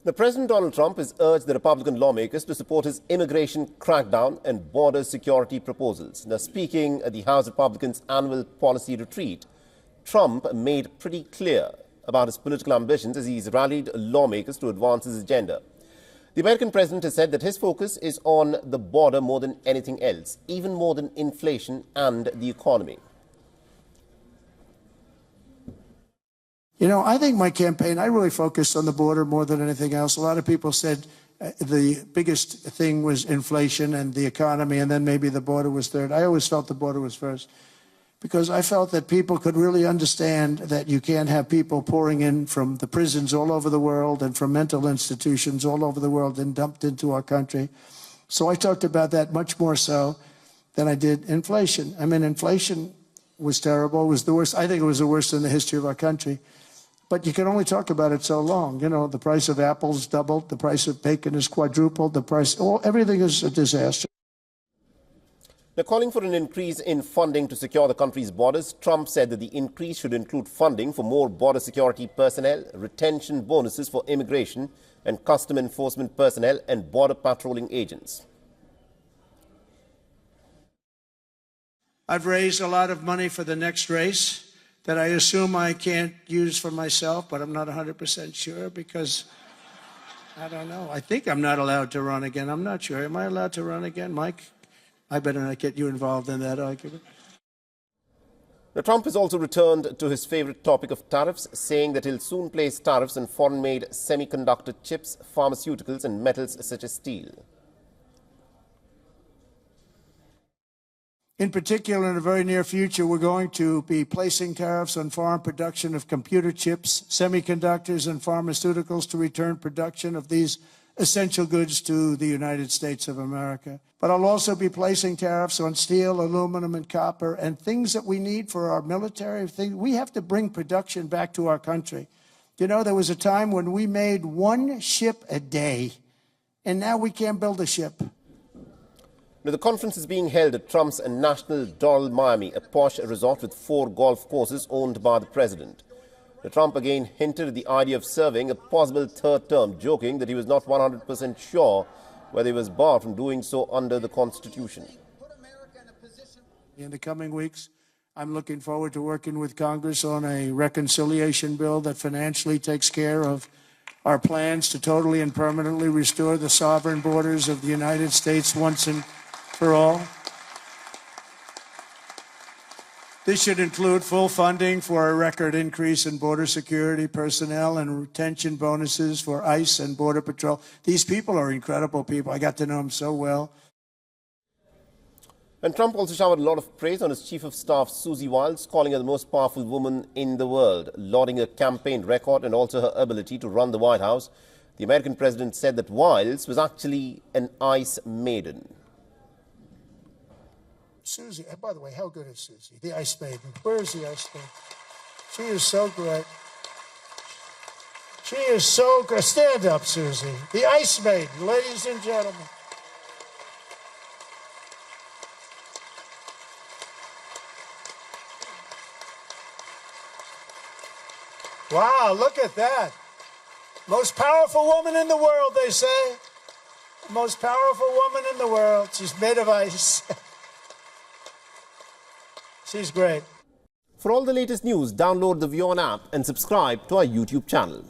The President Donald Trump has urged the Republican lawmakers to support his immigration crackdown and border security proposals. Now, speaking at the House Republicans' annual policy retreat, Trump made pretty clear about his political ambitions as he's rallied lawmakers to advance his agenda. The American president has said that his focus is on the border more than anything else, even more than inflation and the economy. You know, I think my campaign, I really focused on the border more than anything else. A lot of people said the biggest thing was inflation and the economy, and then maybe the border was third. I always felt the border was first, because I felt that people could really understand that you can't have people pouring in from the prisons all over the world and from mental institutions all over the world and dumped into our country. So I talked about that much more so than I did inflation. I mean, inflation was terrible. It was the worst. I think it was the worst in the history of our country. But you can only talk about it so long. You know, the price of apples doubled, the price of bacon is quadrupled, everything is a disaster. Now, calling for an increase in funding to secure the country's borders, Trump said that the increase should include funding for more border security personnel, retention bonuses for immigration and custom enforcement personnel, and border patrolling agents. I've raised a lot of money for the next race that I assume I can't use for myself, but I'm not 100% sure because, I don't know. I think I'm not allowed to run again. I'm not sure. Am I allowed to run again, Mike? I better not get you involved in that argument. Now, Trump has also returned to his favorite topic of tariffs, saying that he'll soon place tariffs on foreign-made semiconductor chips, pharmaceuticals and metals such as steel. In particular, in the very near future, we're going to be placing tariffs on foreign production of computer chips, semiconductors, and pharmaceuticals to return production of these essential goods to the United States of America. But I'll also be placing tariffs on steel, aluminum, and copper, and things that we need for our military. We have to bring production back to our country. You know, there was a time when we made one ship a day, and now we can't build a ship. Now, the conference is being held at Trump's National Doral Miami, a posh resort with 4 golf courses owned by the president. Now, Trump again hinted at the idea of serving a possible third term, joking that he was not 100% sure whether he was barred from doing so under the Constitution. In the coming weeks, I'm looking forward to working with Congress on a reconciliation bill that financially takes care of our plans to totally and permanently restore the sovereign borders of the United States once and for all. This should include full funding for a record increase in border security personnel and retention bonuses for ICE and Border Patrol. These people are incredible people. I got to know them so well. And Trump also showered a lot of praise on his chief of staff, Susie Wiles, calling her the most powerful woman in the world, lauding her campaign record and also her ability to run the White House. The American president said that Wiles was actually an ICE maiden. Susie, by the way, how good is Susie? The Ice Maiden. Where is the Ice Maiden? She is so great. She is so good. Stand up, Susie. The Ice Maiden, ladies and gentlemen. Wow, look at that. Most powerful woman in the world, they say. The most powerful woman in the world. She's made of ice. She's great. For all the latest news, download the WION app and subscribe to our YouTube channel.